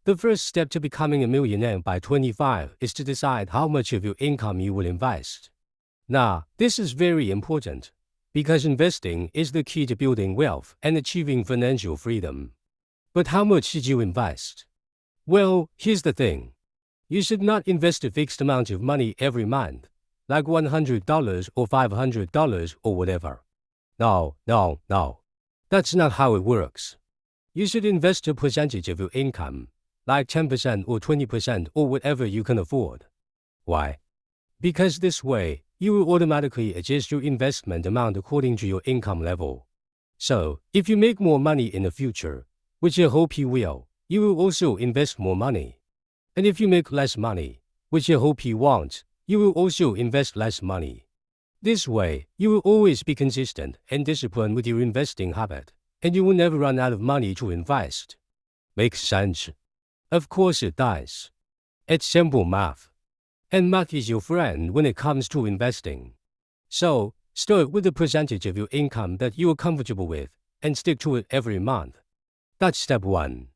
The first step to becoming a millionaire by 25 is to decide how much of your income you will invest. Now, this is very important, because investing is the key to building wealth and achieving financial freedom. But how much should you invest? Well, here's the thing. You should not invest a fixed amount of money every month, like $100 or $500 or whatever. No. That's not how it works. You should invest a percentage of your income, like 10% or 20% or whatever you can afford. Why? Because this way, you will automatically adjust your investment amount according to your income level. So, if you make more money in the future, which I hope you will also invest more money. And if you make less money, which I hope you won't, you will also invest less money. This way, you will always be consistent and disciplined with your investing habit, and you will never run out of money to invest. Makes sense? Of course it does. It's simple math. And math is your friend when it comes to investing. So, start with the percentage of your income that you are comfortable with, and stick to it every month. That's step 1.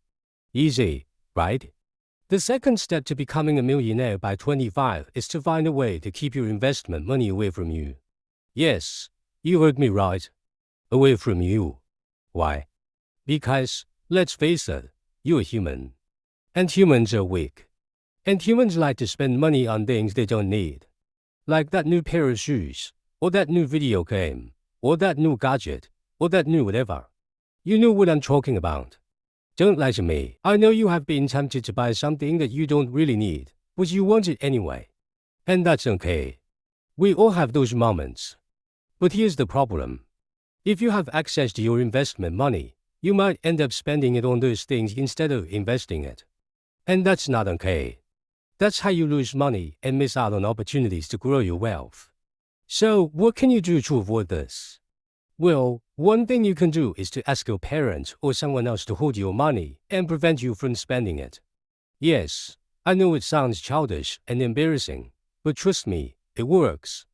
Easy, right? The second step to becoming a millionaire by 25 is to find a way to keep your investment money away from you. Yes, you heard me right. Away from you. Why? Because, let's face it, you're human. And humans are weak. And humans like to spend money on things they don't need. Like that new pair of shoes, or that new video game, or that new gadget, or that new whatever. You know what I'm talking about. Don't lie to me. I know you have been tempted to buy something that you don't really need, but you want it anyway. And that's okay. We all have those moments. But here's the problem. If you have access to your investment money, you might end up spending it on those things instead of investing it. And that's not okay. That's how you lose money and miss out on opportunities to grow your wealth. So, what can you do to avoid this? Well, one thing you can do is to ask your parents or someone else to hold your money and prevent you from spending it. Yes, I know it sounds childish and embarrassing, but trust me, it works.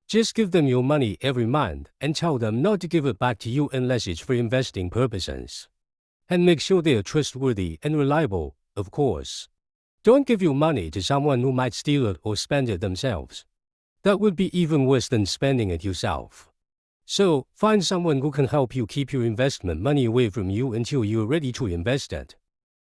Just give them your money every month and tell them not to give it back to you unless it's for investing purposes. And make sure they are trustworthy and reliable, of course. Don't give your money to someone who might steal it or spend it themselves. That would be even worse than spending it yourself. So, find someone who can help you keep your investment money away from you until you are ready to invest it.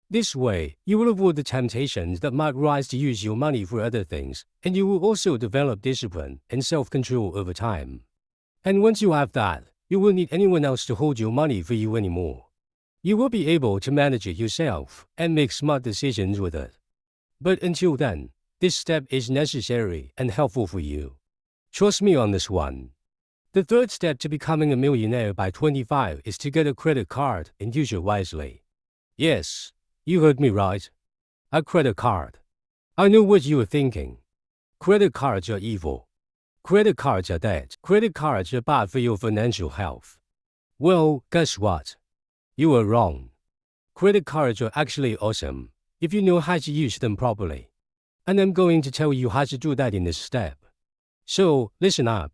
This way, you will avoid the temptations that might rise to use your money for other things, and you will also develop discipline and self-control over time. And once you have that, you won't need anyone else to hold your money for you anymore. You will be able to manage it yourself and make smart decisions with it. But until then, this step is necessary and helpful for you. Trust me on this one. The third step to becoming a millionaire by 25 is to get a credit card and use it wisely. Yes, you heard me right. A credit card. I know what you are thinking. Credit cards are evil. Credit cards are dead. Credit cards are bad for your financial health. Well, guess what? You are wrong. Credit cards are actually awesome if you know how to use them properly. And I'm going to tell you how to do that in this step. So, listen up.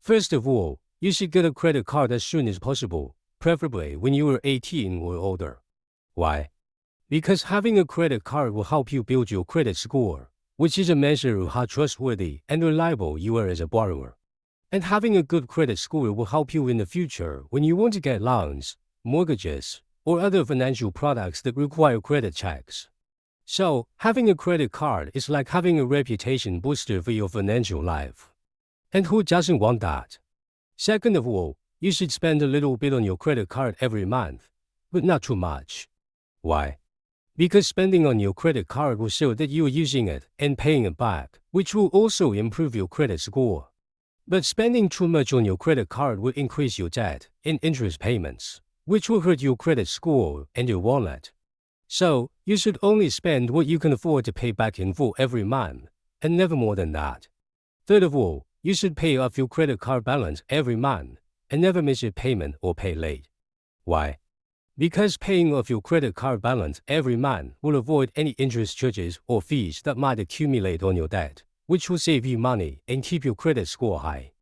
First of all, you should get a credit card as soon as possible, preferably when you are 18 or older. Why? Because having a credit card will help you build your credit score, which is a measure of how trustworthy and reliable you are as a borrower. And having a good credit score will help you in the future when you want to get loans, mortgages, or other financial products that require credit checks. So, having a credit card is like having a reputation booster for your financial life. And who doesn't want that? Second of all, you should spend a little bit on your credit card every month, but not too much. Why? Because spending on your credit card will show that you are using it and paying it back, which will also improve your credit score. But spending too much on your credit card will increase your debt and interest payments, which will hurt your credit score and your wallet. So, you should only spend what you can afford to pay back in full every month, and never more than that. Third of all, you should pay off your credit card balance every month, and never miss a payment or pay late. Why? Because paying off your credit card balance every month will avoid any interest charges or fees that might accumulate on your debt, which will save you money and keep your credit score high.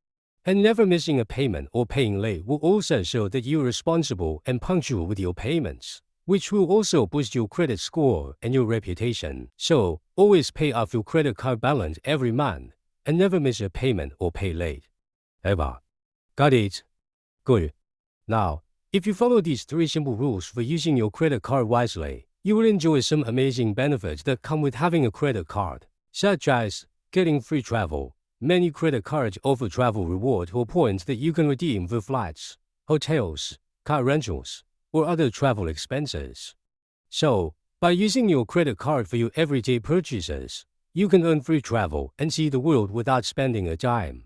And never missing a payment or paying late will also show that you are responsible and punctual with your payments, which will also boost your credit score and your reputation. So, always pay off your credit card balance every month and never miss a payment or pay late. Ever. Got it? Good. Now, if you follow these 3 simple rules for using your credit card wisely, you will enjoy some amazing benefits that come with having a credit card, such as getting free travel. Many credit cards offer travel rewards or points that you can redeem for flights, hotels, car rentals, or other travel expenses. So, by using your credit card for your everyday purchases, you can earn free travel and see the world without spending a dime.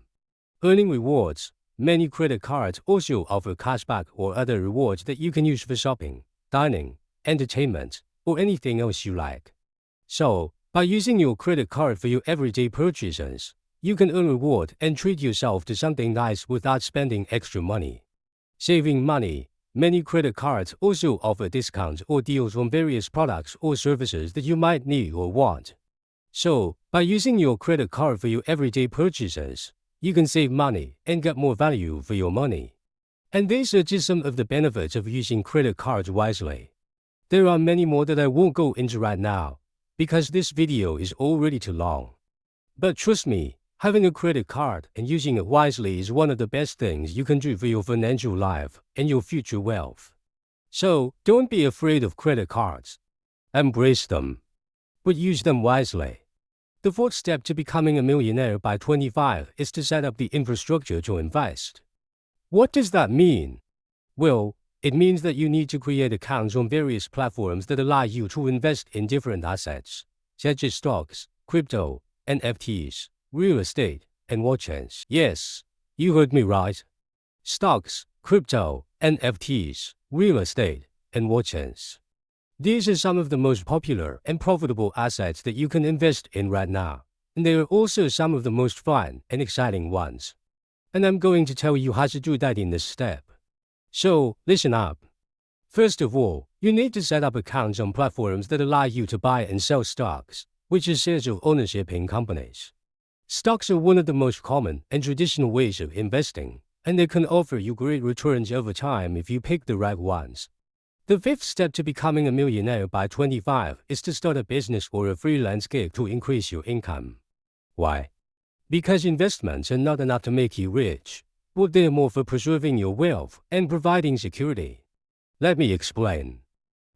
Earning rewards. Many credit cards also offer cashback or other rewards that you can use for shopping, dining, entertainment, or anything else you like. So, by using your credit card for your everyday purchases, you can earn reward and treat yourself to something nice without spending extra money. Saving money. Many credit cards also offer discounts or deals on various products or services that you might need or want. So, by using your credit card for your everyday purchases, you can save money and get more value for your money. And these are just some of the benefits of using credit cards wisely. There are many more that I won't go into right now, because this video is already too long. But trust me, having a credit card and using it wisely is one of the best things you can do for your financial life and your future wealth. So, don't be afraid of credit cards. Embrace them, but use them wisely. The 4th step to becoming a millionaire by 25 is to set up the infrastructure to invest. What does that mean? Well, it means that you need to create accounts on various platforms that allow you to invest in different assets, such as stocks, crypto, NFTs, real estate, and watches. Yes, you heard me right. Stocks, crypto, NFTs, real estate, and watches. These are some of the most popular and profitable assets that you can invest in right now, and they are also some of the most fun and exciting ones. And I'm going to tell you how to do that in this step. So, listen up. First of all, you need to set up accounts on platforms that allow you to buy and sell stocks, which is shares of ownership in companies. Stocks are one of the most common and traditional ways of investing, and they can offer you great returns over time if you pick the right ones. The 5th step to becoming a millionaire by 25 is to start a business or a freelance gig to increase your income. Why? Because investments are not enough to make you rich, but they are more for preserving your wealth and providing security. Let me explain.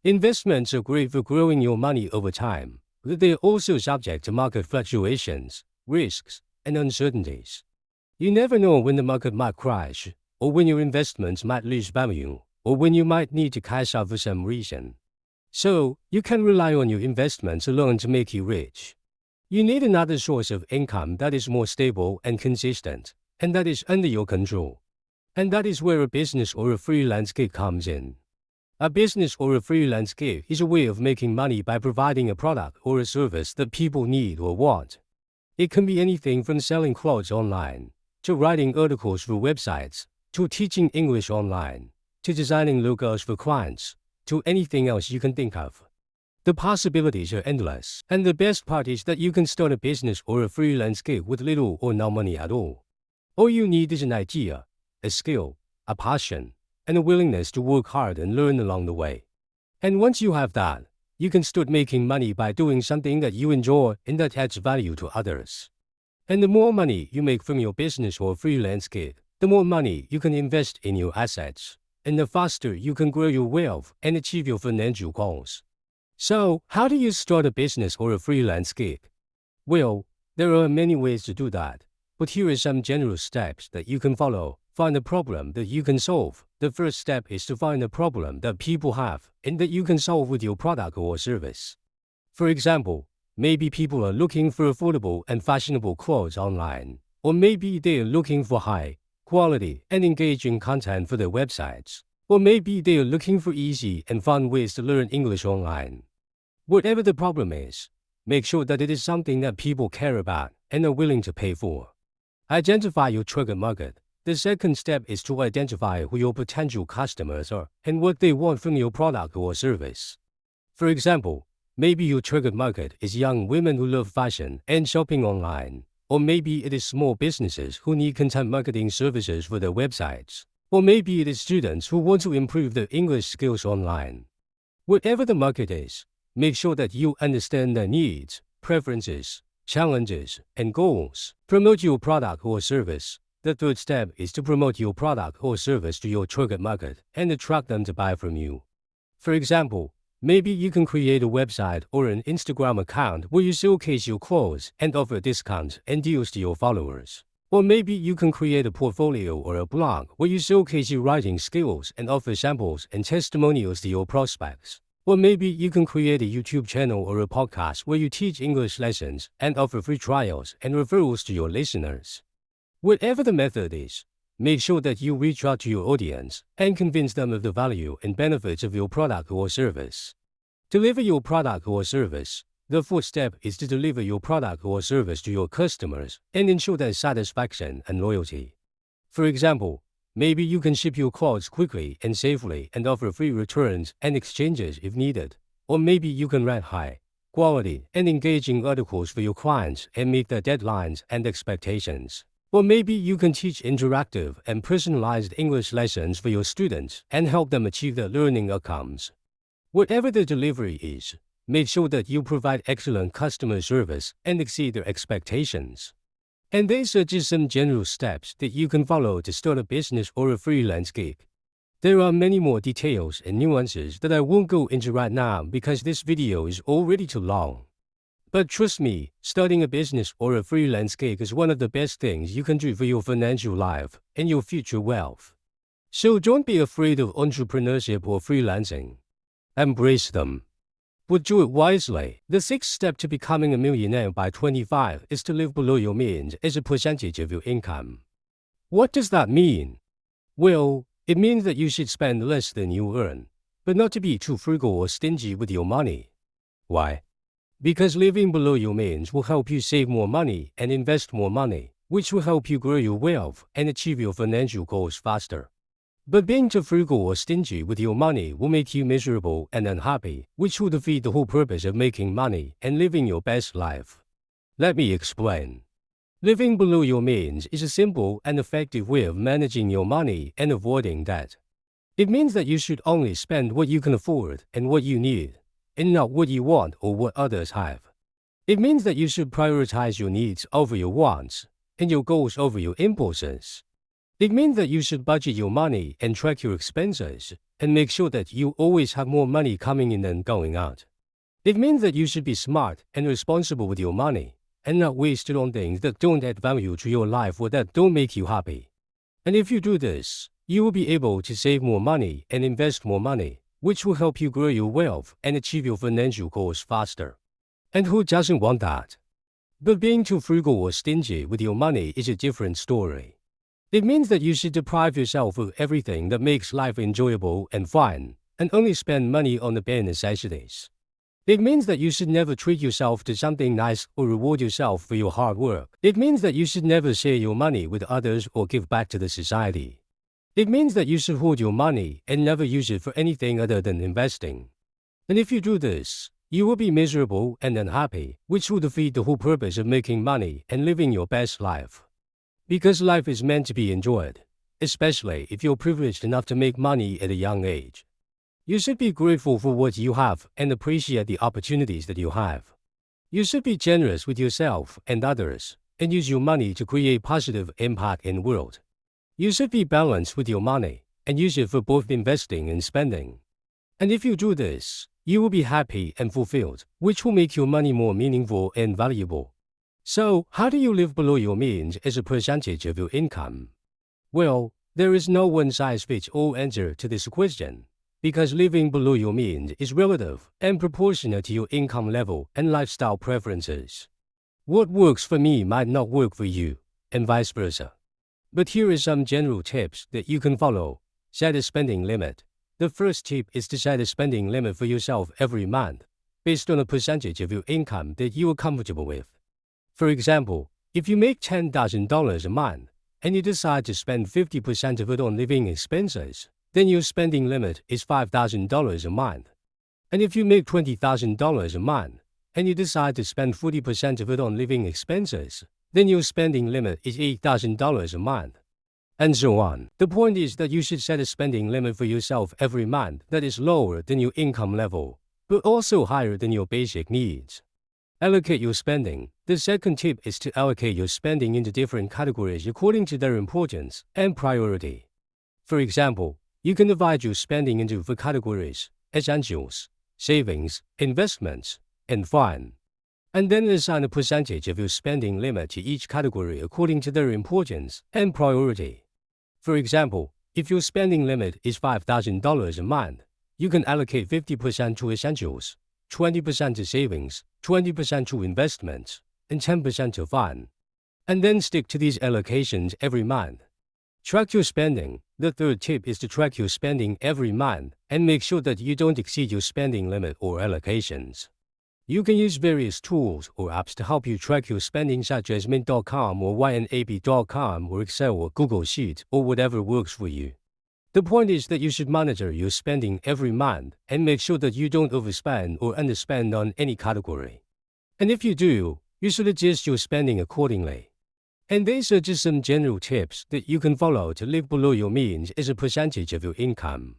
Investments are great for growing your money over time, but they are also subject to market fluctuations, risks, and uncertainties. You never know when the market might crash, or when your investments might lose value, or when you might need to cash out for some reason. So, you can rely on your investments alone to make you rich. You need another source of income that is more stable and consistent, and that is under your control. And that is where a business or a freelance gig comes in. A business or a freelance gig is a way of making money by providing a product or a service that people need or want. It can be anything from selling clothes online, to writing articles for websites, to teaching English online, to designing logos for clients, to anything else you can think of. The possibilities are endless, and the best part is that you can start a business or a freelance gig with little or no money at all. All you need is an idea, a skill, a passion, and a willingness to work hard and learn along the way. And once you have that, you can start making money by doing something that you enjoy and that adds value to others. And the more money you make from your business or freelance gig, the more money you can invest in your assets, and the faster you can grow your wealth and achieve your financial goals. So, how do you start a business or a freelance gig? Well, there are many ways to do that, but here are some general steps that you can follow. Find a problem that you can solve. The first step is to find a problem that people have and that you can solve with your product or service. For example, maybe people are looking for affordable and fashionable clothes online, or maybe they are looking for high quality and engaging content for their websites, or maybe they are looking for easy and fun ways to learn English online. Whatever the problem is, make sure that it is something that people care about and are willing to pay for. Identify your target market. The second step is to identify who your potential customers are and what they want from your product or service. For example, maybe your target market is young women who love fashion and shopping online, or maybe it is small businesses who need content marketing services for their websites, or maybe it is students who want to improve their English skills online. Whatever the market is, make sure that you understand their needs, preferences, challenges, and goals. Promote your product or service. The third step is to promote your product or service to your target market and attract them to buy from you. For example, maybe you can create a website or an Instagram account where you showcase your clothes and offer discounts and deals to your followers. Or maybe you can create a portfolio or a blog where you showcase your writing skills and offer samples and testimonials to your prospects. Or maybe you can create a YouTube channel or a podcast where you teach English lessons and offer free trials and referrals to your listeners. Whatever the method is, make sure that you reach out to your audience and convince them of the value and benefits of your product or service. Deliver your product or service. The fourth step is to deliver your product or service to your customers and ensure their satisfaction and loyalty. For example, maybe you can ship your clothes quickly and safely and offer free returns and exchanges if needed. Or maybe you can write high quality and engaging articles for your clients and meet their deadlines and expectations. Or maybe you can teach interactive and personalized English lessons for your students and help them achieve their learning outcomes. Whatever the delivery is, make sure that you provide excellent customer service and exceed their expectations. And these are just some general steps that you can follow to start a business or a freelance gig. There are many more details and nuances that I won't go into right now because this video is already too long. But trust me, starting a business or a freelance gig is one of the best things you can do for your financial life and your future wealth. So don't be afraid of entrepreneurship or freelancing. Embrace them. But do it wisely. The sixth step to becoming a millionaire by 25 is to live below your means as a percentage of your income. What does that mean? Well, it means that you should spend less than you earn, but not to be too frugal or stingy with your money. Why? Because living below your means will help you save more money and invest more money, which will help you grow your wealth and achieve your financial goals faster. But being too frugal or stingy with your money will make you miserable and unhappy, which will defeat the whole purpose of making money and living your best life. Let me explain. Living below your means is a simple and effective way of managing your money and avoiding debt. It means that you should only spend what you can afford and what you need, and not what you want or what others have. It means that you should prioritize your needs over your wants and your goals over your impulses. It means that you should budget your money and track your expenses and make sure that you always have more money coming in than going out. It means that you should be smart and responsible with your money and not waste it on things that don't add value to your life or that don't make you happy. And if you do this, you will be able to save more money and invest more money, which will help you grow your wealth and achieve your financial goals faster. And who doesn't want that? But being too frugal or stingy with your money is a different story. It means that you should deprive yourself of everything that makes life enjoyable and fun, and only spend money on the bare necessities. It means that you should never treat yourself to something nice or reward yourself for your hard work. It means that you should never share your money with others or give back to the society. It means that you should hold your money and never use it for anything other than investing. And if you do this, you will be miserable and unhappy, which will defeat the whole purpose of making money and living your best life. Because life is meant to be enjoyed, especially if you're privileged enough to make money at a young age. You should be grateful for what you have and appreciate the opportunities that you have. You should be generous with yourself and others and use your money to create positive impact in the world. You should be balanced with your money and use it for both investing and spending. And if you do this, you will be happy and fulfilled, which will make your money more meaningful and valuable. So, how do you live below your means as a percentage of your income? Well, there is no one-size-fits-all answer to this question, because living below your means is relative and proportional to your income level and lifestyle preferences. What works for me might not work for you, and vice versa. But here are some general tips that you can follow. Set a spending limit. The first tip is to set a spending limit for yourself every month, based on a percentage of your income that you are comfortable with. For example, if you make $10,000 a month, and you decide to spend 50% of it on living expenses, then your spending limit is $5,000 a month. And if you make $20,000 a month, and you decide to spend 40% of it on living expenses, then your spending limit is $8,000 a month. and so on. The point is that you should set a spending limit for yourself every month that is lower than your income level, but also higher than your basic needs. Allocate your spending. The second tip is to allocate your spending into different categories according to their importance and priority. For example, you can divide your spending into 4 categories: essentials, savings, investments, and fun. And then assign a percentage of your spending limit to each category according to their importance and priority. For example, if your spending limit is $5,000 a month, you can allocate 50% to essentials, 20% to savings, 20% to investments, and 10% to fun. And then stick to these allocations every month. Track your spending. The third tip is to track your spending every month and make sure that you don't exceed your spending limit or allocations. You can use various tools or apps to help you track your spending, such as Mint.com or YNAB.com or Excel or Google Sheets or whatever works for you. The point is that you should monitor your spending every month and make sure that you don't overspend or underspend on any category. And if you do, you should adjust your spending accordingly. And these are just some general tips that you can follow to live below your means as a percentage of your income.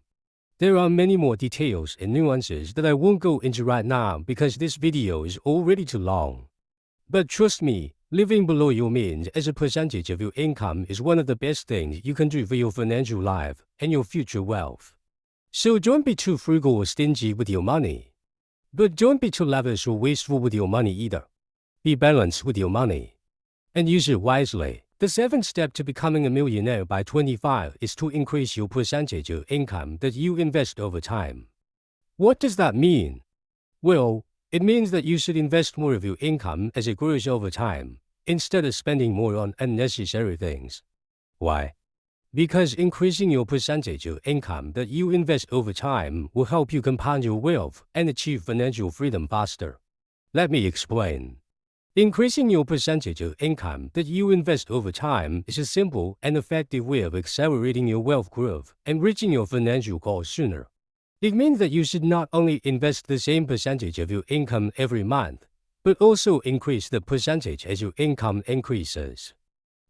There are many more details and nuances that I won't go into right now because this video is already too long. But trust me, living below your means as a percentage of your income is one of the best things you can do for your financial life and your future wealth. So don't be too frugal or stingy with your money. But don't be too lavish or wasteful with your money either. Be balanced with your money and use it wisely. The 7th step to becoming a millionaire by 25 is to increase your percentage of income that you invest over time. What does that mean? Well, it means that you should invest more of your income as it grows over time, instead of spending more on unnecessary things. Why? Because increasing your percentage of income that you invest over time will help you compound your wealth and achieve financial freedom faster. Let me explain. Increasing your percentage of income that you invest over time is a simple and effective way of accelerating your wealth growth and reaching your financial goals sooner. It means that you should not only invest the same percentage of your income every month, but also increase the percentage as your income increases.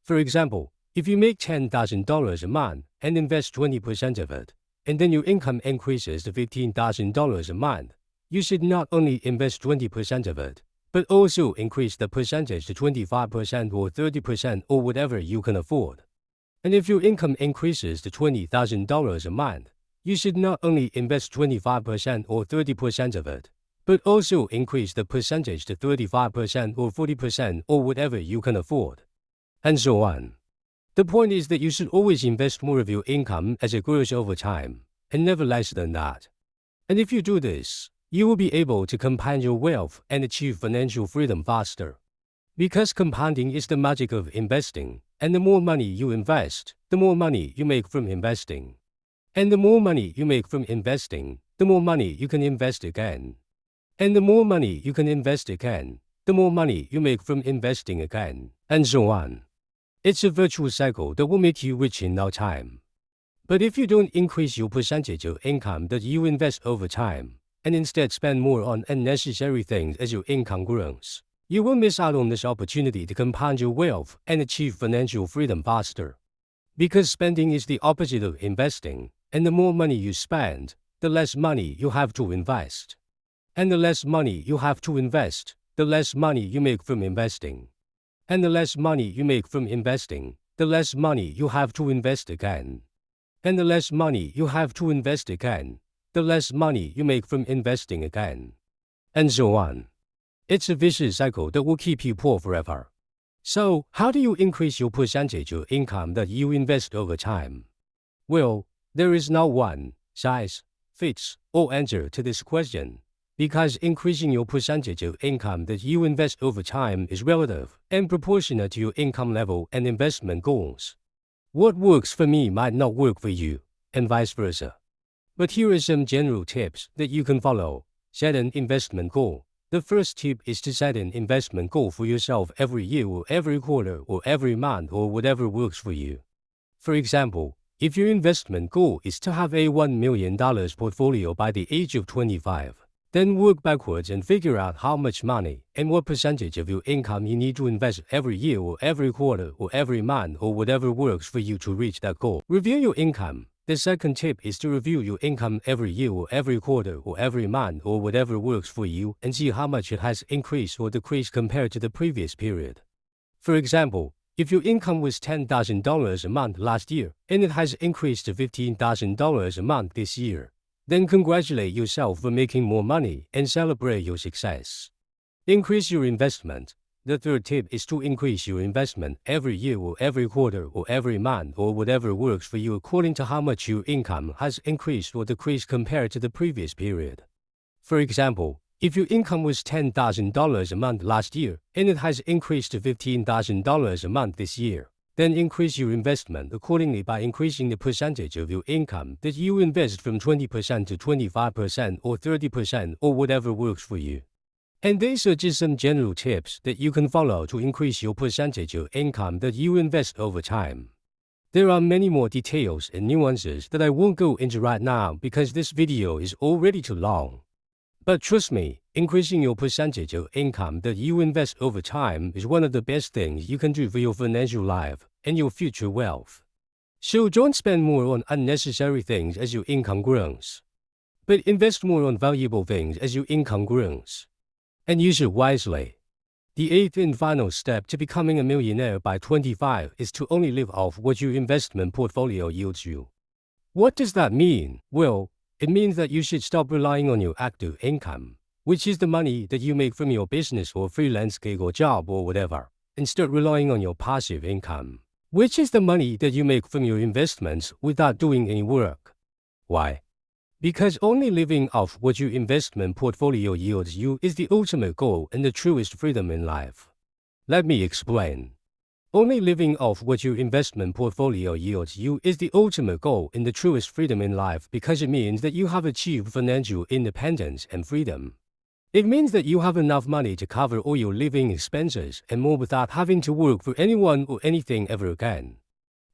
For example, if you make $10,000 a month and invest 20% of it, and then your income increases to $15,000 a month, you should not only invest 20% of it, but also increase the percentage to 25% or 30% or whatever you can afford. And if your income increases to $20,000 a month, you should not only invest 25% or 30% of it, but also increase the percentage to 35% or 40% or whatever you can afford, and so on. The point is that you should always invest more of your income as it grows over time, and never less than that. And if you do this, you will be able to compound your wealth and achieve financial freedom faster. Because compounding is the magic of investing, and the more money you invest, the more money you make from investing. And the more money you make from investing, the more money you can invest again. And the more money you can invest again, the more money you make from investing again, and so on. It's a virtuous cycle that will make you rich in no time. But if you don't increase your percentage of income that you invest over time, and instead spend more on unnecessary things as your income grows, you will miss out on this opportunity to compound your wealth and achieve financial freedom faster. Because spending is the opposite of investing, and the more money you spend, the less money you have to invest. And the less money you have to invest, the less money you make from investing. And the less money you make from investing, the less money you have to invest again. And the less money you have to invest again, the less money you make from investing again, and so on. It's a vicious cycle that will keep you poor forever. So, how do you increase your percentage of income that you invest over time? Well, there is no one size fits all answer to this question, because increasing your percentage of income that you invest over time is relative and proportionate to your income level and investment goals. What works for me might not work for you, and vice versa. But here are some general tips that you can follow. Set an investment goal. The first tip is to set an investment goal for yourself every year or every quarter or every month or whatever works for you. For example, if your investment goal is to have a $1 million portfolio by the age of 25, Then work backwards and figure out how much money and what percentage of your income you need to invest every year or every quarter or every month or whatever works for you to reach that goal. Review your income. The second tip is to review your income every year or every quarter or every month or whatever works for you and see how much it has increased or decreased compared to the previous period. For example, if your income was $10,000 a month last year and it has increased to $15,000 a month this year, then congratulate yourself for making more money and celebrate your success. Increase your investment. The third tip is to increase your investment every year or every quarter or every month or whatever works for you according to how much your income has increased or decreased compared to the previous period. For example, if your income was $10,000 a month last year and it has increased to $15,000 a month this year, then increase your investment accordingly by increasing the percentage of your income that you invest from 20% to 25% or 30% or whatever works for you. And these are just some general tips that you can follow to increase your percentage of income that you invest over time. There are many more details and nuances that I won't go into right now because this video is already too long. But trust me, increasing your percentage of income that you invest over time is one of the best things you can do for your financial life and your future wealth. So don't spend more on unnecessary things as your income grows, but invest more on valuable things as your income grows, and use it wisely. The eighth and final step to becoming a millionaire by 25 is to only live off what your investment portfolio yields you. What does that mean? Well, it means that you should stop relying on your active income, which is the money that you make from your business or freelance gig or job or whatever, and start relying on your passive income, which is the money that you make from your investments without doing any work. Why? Because only living off what your investment portfolio yields you is the ultimate goal and the truest freedom in life. Let me explain. Only living off what your investment portfolio yields you is the ultimate goal and the truest freedom in life because it means that you have achieved financial independence and freedom. It means that you have enough money to cover all your living expenses and more without having to work for anyone or anything ever again.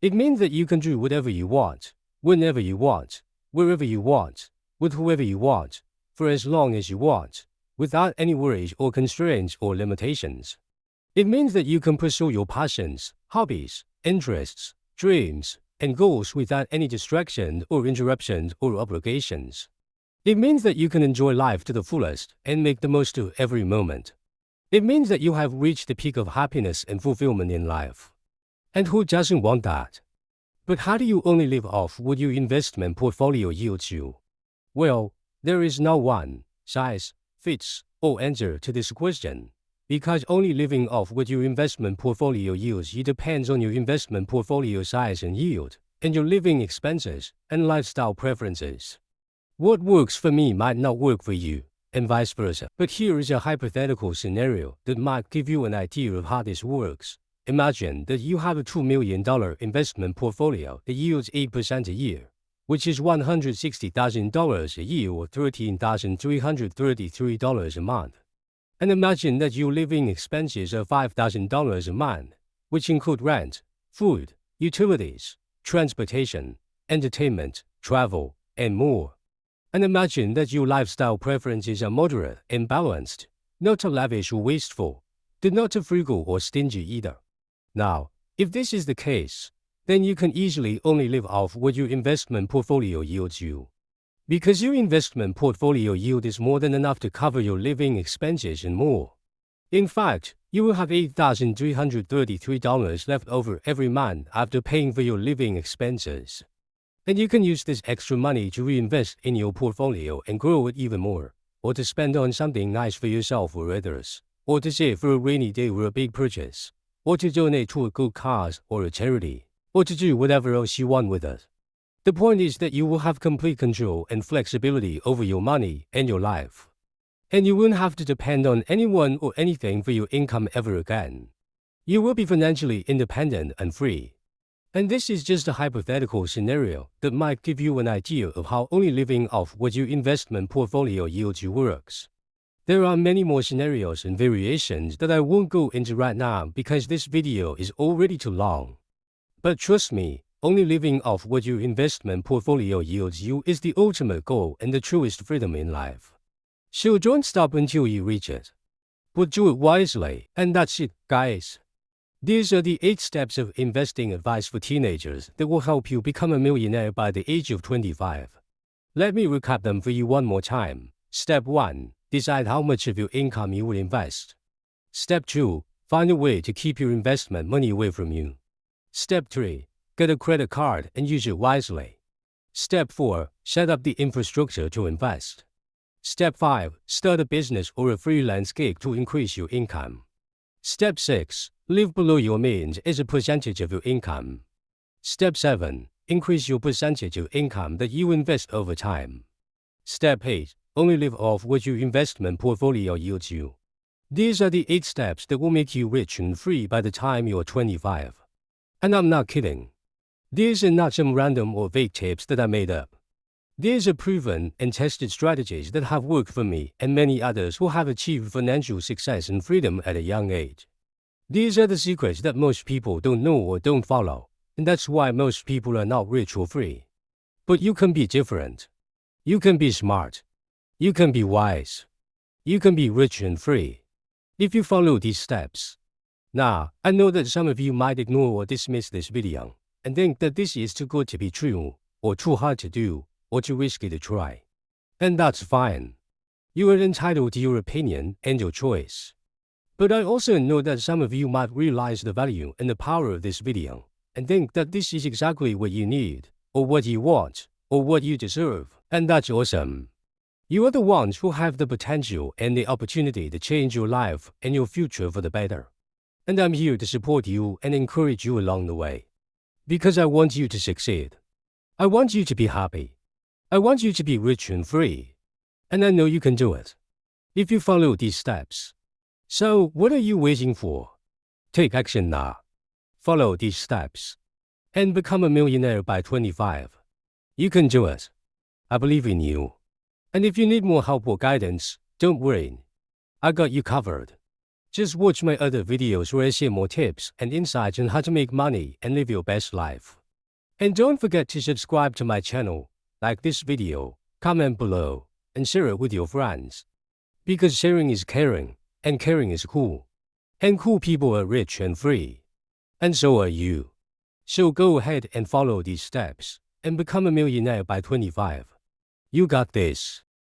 It means that you can do whatever you want, whenever you want, wherever you want, with whoever you want, for as long as you want, without any worries or constraints or limitations. It means that you can pursue your passions, hobbies, interests, dreams, and goals without any distractions or interruptions or obligations. It means that you can enjoy life to the fullest and make the most of every moment. It means that you have reached the peak of happiness and fulfillment in life. And who doesn't want that? But how do you only live off what your investment portfolio yields you? Well, there is no one size fits all answer to this question, because only living off what your investment portfolio yields you depends on your investment portfolio size and yield, and your living expenses and lifestyle preferences. What works for me might not work for you, and vice versa. But here is a hypothetical scenario that might give you an idea of how this works. Imagine that you have a $2 million investment portfolio that yields 8% a year, which is $160,000 a year or $13,333 a month. And imagine that your living expenses are $5,000 a month, which include rent, food, utilities, transportation, entertainment, travel, and more. And imagine that your lifestyle preferences are moderate and balanced, not too lavish or wasteful, but not too frugal or stingy either. Now, if this is the case, then you can easily only live off what your investment portfolio yields you. Because your investment portfolio yield is more than enough to cover your living expenses and more. In fact, you will have $8,333 left over every month after paying for your living expenses. And you can use this extra money to reinvest in your portfolio and grow it even more, or to spend on something nice for yourself or others, or to save for a rainy day or a big purchase, or to donate to a good cause or a charity, or to do whatever else you want with it. The point is that you will have complete control and flexibility over your money and your life. And you won't have to depend on anyone or anything for your income ever again. You will be financially independent and free. And this is just a hypothetical scenario that might give you an idea of how only living off what your investment portfolio yields you works. There are many more scenarios and variations that I won't go into right now because this video is already too long. But trust me, only living off what your investment portfolio yields you is the ultimate goal and the truest freedom in life. So don't stop until you reach it. But do it wisely, and that's it, guys. These are the 8 steps of investing advice for teenagers that will help you become a millionaire by the age of 25. Let me recap them for you one more time. Step 1. Decide how much of your income you will invest. Step 2. Find a way to keep your investment money away from you. Step 3. Get a credit card and use it wisely. Step 4. Set up the infrastructure to invest. Step 5. Start a business or a freelance gig to increase your income. Step 6. Live below your means as a percentage of your income. Step 7. Increase your percentage of income that you invest over time. Step 8. Only live off what your investment portfolio yields you. These are the 8 steps that will make you rich and free by the time you're 25. And I'm not kidding. These are not some random or vague tips that I made up. These are proven and tested strategies that have worked for me and many others who have achieved financial success and freedom at a young age. These are the secrets that most people don't know or don't follow, and that's why most people are not rich or free. But you can be different. You can be smart. You can be wise. You can be rich and free if you follow these steps. Now, I know that some of you might ignore or dismiss this video and think that this is too good to be true, or too hard to do, or too risky to try. And that's fine. You are entitled to your opinion and your choice. But I also know that some of you might realize the value and the power of this video and think that this is exactly what you need, or what you want, or what you deserve, and that's awesome. You are the ones who have the potential and the opportunity to change your life and your future for the better. And I'm here to support you and encourage you along the way. Because I want you to succeed. I want you to be happy. I want you to be rich and free. And I know you can do it if you follow these steps. So, what are you waiting for? Take action now. Follow these steps and become a millionaire by 25. You can do it. I believe in you. And if you need more help or guidance, don't worry. I got you covered. Just watch my other videos where I share more tips and insights on how to make money and live your best life. And don't forget to subscribe to my channel, like this video, comment below, and share it with your friends. Because sharing is caring, and caring is cool. And cool people are rich and free. And so are you. So go ahead and follow these steps and become a millionaire by 25. You got this.